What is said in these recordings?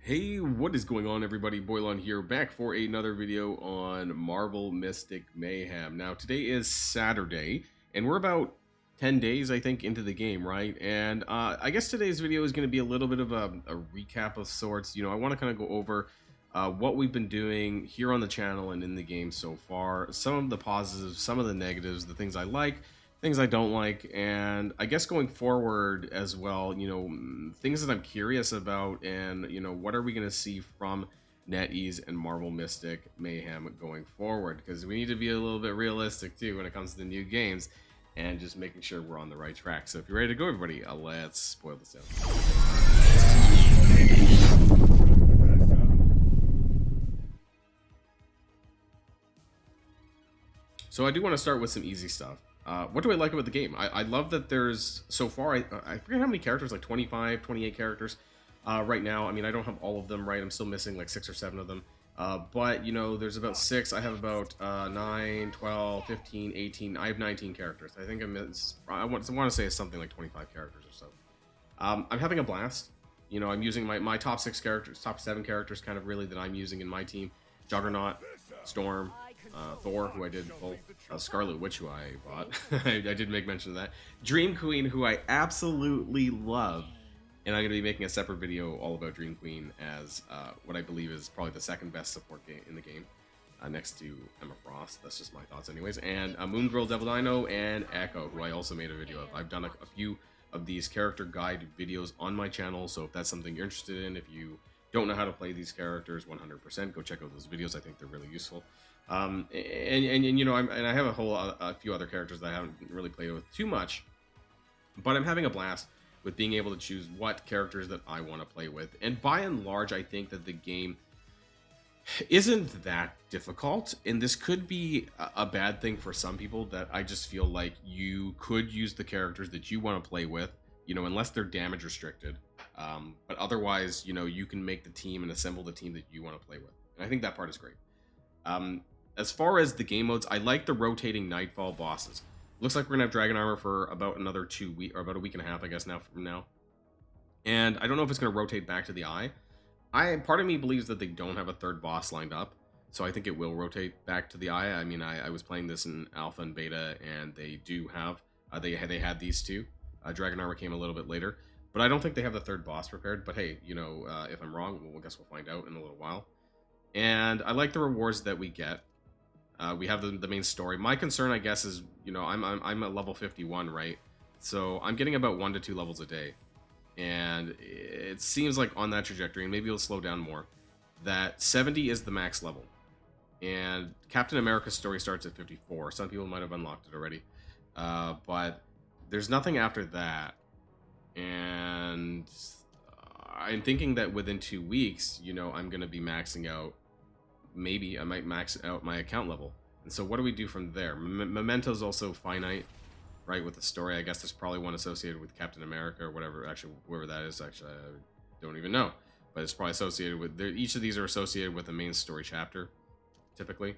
Hey, what is going on, everybody? Boilon here, back for another video on Marvel Mystic Mayhem. Now, today is Saturday, and we're about 10 days, I think, into the game, right? And I guess today's video is going to be a little bit of a recap of sorts. I want to kind of go over what we've been doing here on the channel and in the game so far, some of the positives, some of the negatives, the things I like, things I don't like, and I guess going forward as well, things that I'm curious about, and what are we going to see from NetEase and Marvel Mystic Mayhem going forward, because we need to be a little bit realistic too when it comes to the new games and just making sure we're on the right track. So if you're ready to go, everybody, let's spoil this down. So I do want to start with some easy stuff. What do I like about the game? I love that there's, so far, I forget how many characters, like 25, 28 characters right now. I mean, I don't have all of them, right? I'm still missing like 6 or 7 of them. But, there's about 6. I have about 9, 12, 15, 18. I have 19 characters. I think I want to say it's something like 25 characters or so. I'm having a blast. I'm using my top 6 characters, top 7 characters kind of really that I'm using in my team. Juggernaut, Storm, Thor, who I did pull, Scarlet Witch, who I bought. I did make mention of that. Dream Queen, who I absolutely love, and I'm going to be making a separate video all about Dream Queen as what I believe is probably the second best support game in the game, next to Emma Frost. That's just my thoughts anyways. And Moon Girl, Devil Dino, and Echo, who I also made a video of. I've done a few of these character guide videos on my channel, so if that's something you're interested in, if you don't know how to play these characters 100%, go check out those videos. I think they're really useful. And I have a few other characters that I haven't really played with too much, but I'm having a blast with being able to choose what characters that I want to play with. And by and large, I think that the game isn't that difficult, and this could be a bad thing for some people, that I just feel like you could use the characters that you want to play with, unless they're damage restricted. But otherwise, you can make the team and assemble the team that you want to play with. And I think that part is great. As far as the game modes, I like the rotating Nightfall bosses. Looks like we're gonna have Dragon Armor for about another 2 weeks, or about a week and a half, I guess, now from now. And I don't know if it's gonna rotate back to the Eye. Part of me believes that they don't have a third boss lined up, so I think it will rotate back to the Eye. I mean, I was playing this in Alpha and Beta, and they do have they had these two. Dragon Armor came a little bit later, but I don't think they have the third boss prepared. But hey, if I'm wrong, well, I guess we'll find out in a little while. And I like the rewards that we get. We have the main story. My concern, I guess, is I'm at level 51, right? So I'm getting about 1 to 2 levels a day, and it seems like on that trajectory, and maybe it'll slow down more, that 70 is the max level. And Captain America's story starts at 54. Some people might have unlocked it already, but there's nothing after that. And I'm thinking that within 2 weeks, I'm going to be maxing out. Maybe I might max out my account level. And so what do we do from there? Memento's also finite, right, with the story. I guess there's probably one associated with Captain America or whatever, actually, whoever that is. Actually, I don't even know. But it's probably associated with, each of these are associated with the main story chapter, typically.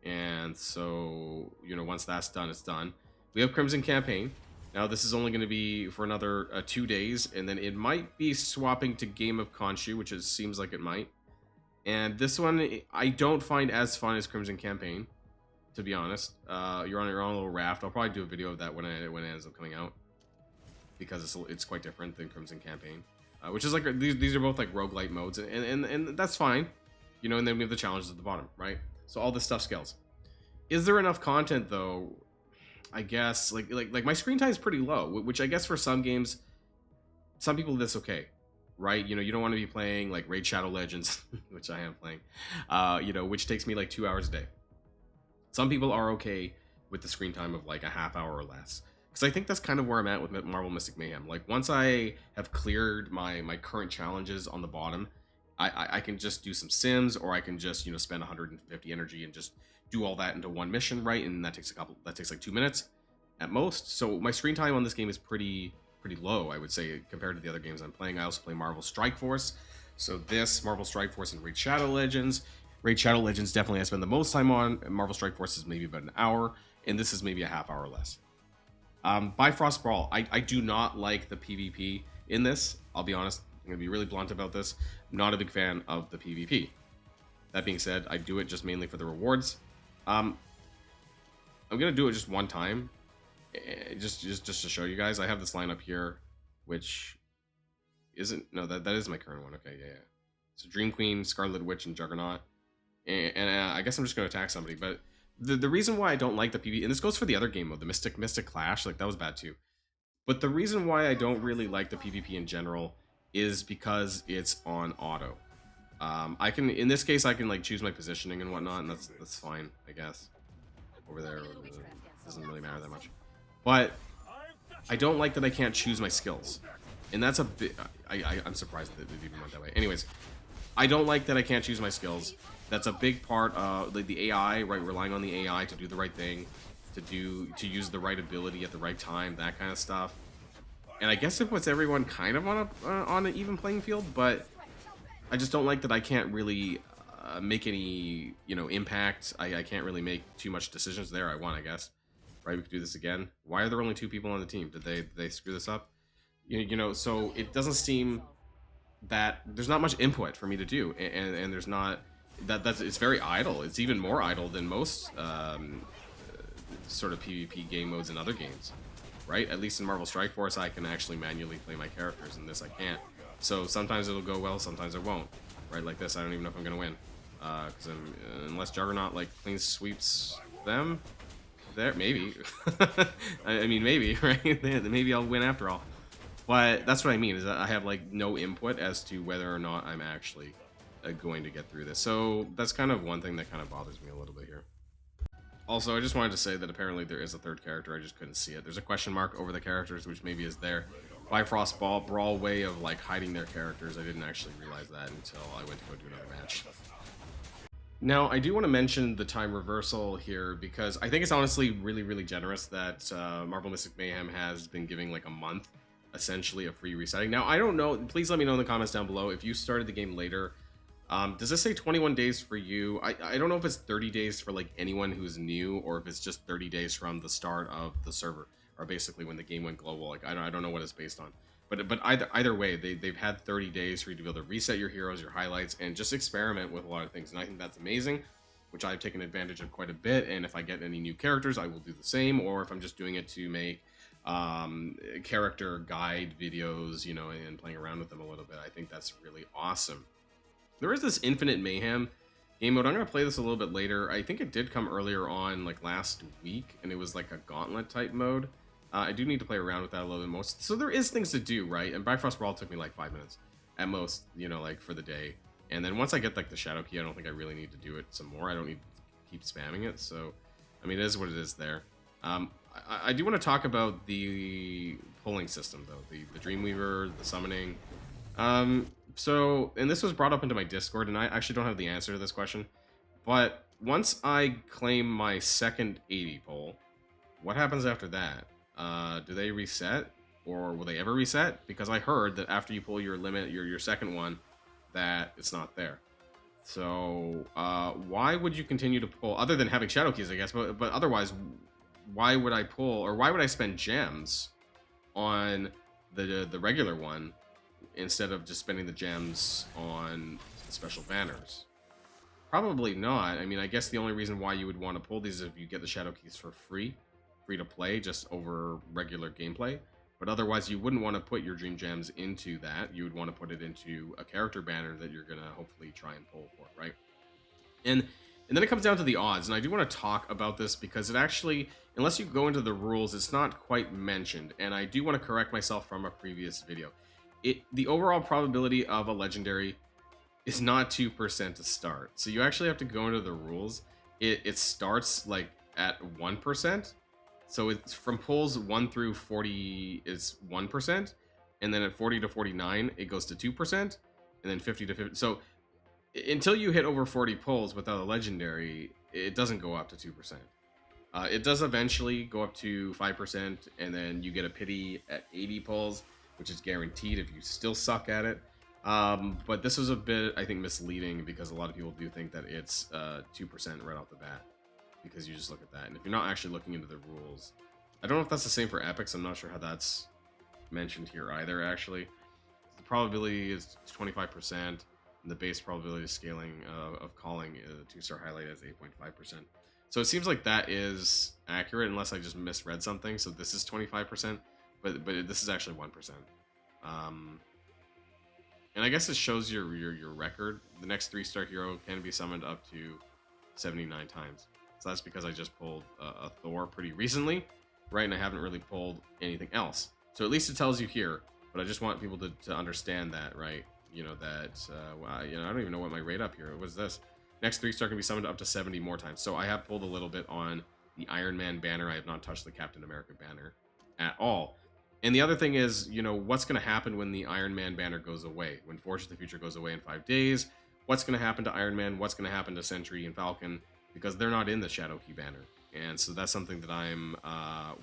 And so, once that's done, it's done. We have Crimson Campaign. Now, this is only going to be for another 2 days, and then it might be swapping to Game of Khonshu, which seems like it might. And this one, I don't find as fun as Crimson Campaign, to be honest. You're on your own little raft. I'll probably do a video of that when it ends up coming out, because it's quite different than Crimson Campaign, which is like these are both like roguelite modes, and that's fine, and then we have the challenges at the bottom, right? So all this stuff scales. Is there enough content though? I guess like my screen time is pretty low, which I guess for some games, some people that's okay. Right, you don't want to be playing like Raid Shadow Legends, which I am playing, which takes me like 2 hours a day. Some people are okay with the screen time of like a half hour or less, because I think that's kind of where I'm at with Marvel Mystic Mayhem. Like, once I have cleared my current challenges on the bottom, I can just do some sims, or I can just spend 150 energy and just do all that into one mission, right? And that takes like 2 minutes at most. So my screen time on this game is pretty low, I would say, compared to the other games I'm playing. I also play Marvel Strike Force. So this, Marvel Strike Force, and Raid Shadow Legends. Raid Shadow Legends definitely I spend the most time on. Marvel Strike Force is maybe about an hour, and this is maybe a half hour less. Bifrost Brawl. I do not like the PvP in this. I'll be honest. I'm gonna be really blunt about this. I'm not a big fan of the PvP. That being said, I do it just mainly for the rewards. I'm gonna do it just one time, just to show you guys. I have this lineup here, which isn't, no, that is my current one. Okay, yeah. So Dream Queen, Scarlet Witch, and Juggernaut, and I guess I'm just gonna attack somebody. But the reason why I don't like the PvP, and this goes for the other game mode, the Mystic Clash, like that was bad too. But the reason why I don't really like the PvP in general is because it's on auto. I can, in this case, I can like choose my positioning and whatnot, and that's fine, I guess. Over there, it doesn't really matter that much. But I don't like that I can't choose my skills, and that's a bit. I'm surprised that it even went that way. Anyways, I don't like that I can't choose my skills. That's a big part of the AI, right? Relying on the AI to do the right thing, to use the right ability at the right time, that kind of stuff. And I guess it puts everyone kind of on an even playing field, but I just don't like that I can't really make any, impact. I can't really make too much decisions there. I won, I guess. Right, we could do this again. Why are there only 2 people on the team? Did they screw this up? So it doesn't seem that there's not much input for me to do, and there's not it's very idle. It's even more idle than most sort of PvP game modes in other games, right? At least in Marvel Strike Force, I can actually manually play my characters. In this, I can't. So sometimes it'll go well, sometimes it won't. Right, like this, I don't even know if I'm gonna win, because unless Juggernaut like clean sweeps them, there maybe. I mean maybe, right? Maybe I'll win after all. But that's what I mean, is that I have like no input as to whether or not I'm actually going to get through this. So that's kind of one thing that kind of bothers me a little bit here. Also, I just wanted to say that apparently there is a third character. I just couldn't see it. There's a question mark over the characters, which maybe is their Bifrost Brawl way of like hiding their characters. I didn't actually realize that until I went to go do another match. Now, I do want to mention the time reversal here, because I think it's honestly really, really generous that Marvel Mystic Mayhem has been giving like a month, essentially, of free resetting. Now, I don't know. Please let me know in the comments down below if you started the game later. Does this say 21 days for you? I don't know if it's 30 days for like anyone who's new, or if it's just 30 days from the start of the server, or basically when the game went global. Like I don't know what it's based on, but either way, they've had 30 days for you to be able to reset your heroes, your highlights, and just experiment with a lot of things. And I think that's amazing, which I've taken advantage of quite a bit. And if I get any new characters, I will do the same. Or if I'm just doing it to make character guide videos, and playing around with them a little bit, I think that's really awesome. There is this Infinite Mayhem game mode. I'm going to play this a little bit later. I think it did come earlier on, like last week, and it was like a gauntlet type mode. I do need to play around with that a little bit more. So there is things to do, right? And Bifrost Brawl took me like 5 minutes at most, like for the day. And then once I get like the Shadow Key, I don't think I really need to do it some more. I don't need to keep spamming it. So, I mean, it is what it is there. I do want to talk about the pulling system, though. The Dreamweaver, the summoning. So, and this was brought up into my Discord, and I actually don't have the answer to this question. But once I claim my second 80 pull, what happens after that? Do they reset, or will they ever reset? Because I heard that after you pull your limit, your second one, that it's not there. So, why would you continue to pull, other than having Shadow Keys, I guess, but otherwise, why would I pull, or why would I spend gems on the regular one instead of just spending the gems on the special banners? Probably not. I mean, I guess the only reason why you would want to pull these is if you get the Shadow Keys for free to play, just over regular gameplay. But otherwise, you wouldn't want to put your Dream Gems into that. You would want to put it into a character banner that you're going to hopefully try and pull for, right? And then it comes down to the odds, and I do want to talk about this because it actually, unless you go into the rules, it's not quite mentioned. And I do want to correct myself from a previous video. The overall probability of a legendary is not 2% to start. So you actually have to go into the rules. It starts like at 1%. So it's from pulls 1 through 40 is 1, and then at 40 to 49 it goes to 2%, and then 50 to 50. So until you hit over 40 pulls without a legendary, it doesn't go up to 2%. It does eventually go up to 5%, and then you get a pity at 80 pulls, which is guaranteed if you still suck at it. But this was a bit, I think, misleading, because a lot of people do think that it's 2% right off the bat, because you just look at that. And if you're not actually looking into the rules, I don't know if that's the same for epics. I'm not sure how that's mentioned here either, actually. The probability is 25%, and the base probability scaling of calling a 2-star highlight is 8.5%. So it seems like that is accurate, unless I just misread something. So this is 25%, but this is actually 1%. And I guess it shows your record. The next 3-star hero can be summoned up to 79 times. So that's because I just pulled a Thor pretty recently, right? And I haven't really pulled anything else. So at least it tells you here. But I just want people to understand that, right? You know, that, I don't even know what my rate up here. What was this? Next 3-star can be summoned up to 70 more times. So I have pulled a little bit on the Iron Man banner. I have not touched the Captain America banner at all. And the other thing is, you know, what's going to happen when the Iron Man banner goes away? When Forge of the Future goes away in 5 days? What's going to happen to Iron Man? What's going to happen to Sentry and Falcon? Because they're not in the Shadow Key banner. And so that's something that I'm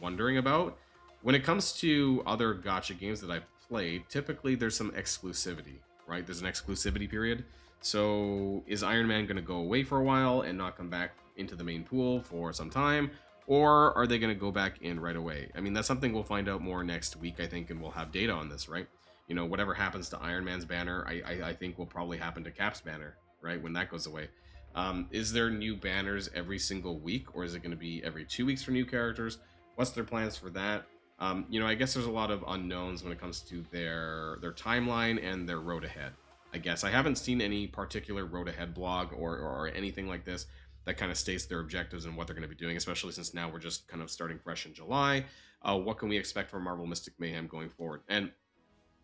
wondering about. When it comes to other gacha games that I've played, typically there's some exclusivity, right? There's an exclusivity period. So is Iron Man going to go away for a while and not come back into the main pool for some time? Or are they going to go back in right away? I mean, that's something we'll find out more next week, I think, and we'll have data on this, right? You know, whatever happens to Iron Man's banner, I think will probably happen to Cap's banner, right? When that goes away. Is there new banners every single week, or is it going to be every 2 weeks for new characters? What's their plans for that? You know, I guess there's a lot of unknowns when it comes to their timeline and their road ahead. I guess I haven't seen any particular road ahead blog or anything like this that kind of states their objectives and what they're going to be doing, especially since now we're just kind of starting fresh in July. What can we expect from Marvel Mystic Mayhem going forward? And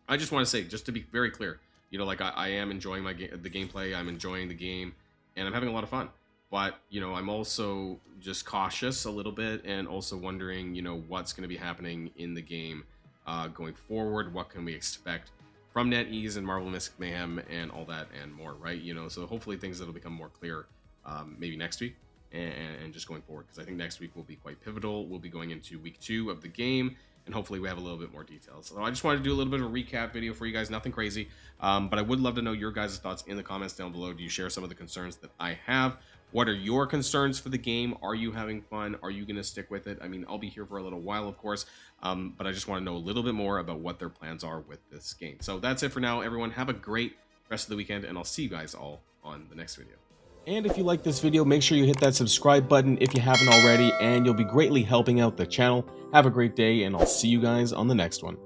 I just want to say, just to be very clear, you know, like I am enjoying the gameplay, I'm enjoying the game, and I'm having a lot of fun. But, you know, I'm also just cautious a little bit and also wondering, you know, what's going to be happening in the game going forward. What can we expect from NetEase and Marvel Mystic Mayhem and all that and more, right? You know, so hopefully things that'll become more clear maybe next week and just going forward, because I think next week will be quite pivotal. We'll be going into week 2 of the game, and hopefully we have a little bit more details. So I just wanted to do a little bit of a recap video for you guys, nothing crazy, but I would love to know your guys' thoughts in the comments down below. Do you share some of the concerns that I have? What are your concerns for the game? Are you having fun? Are you going to stick with it? I mean, I'll be here for a little while, of course, but I just want to know a little bit more about what their plans are with this game. So that's it for now, everyone. Have a great rest of the weekend, and I'll see you guys all on the next video. And if you like this video, make sure you hit that subscribe button if you haven't already, and you'll be greatly helping out the channel. Have a great day, and I'll see you guys on the next one.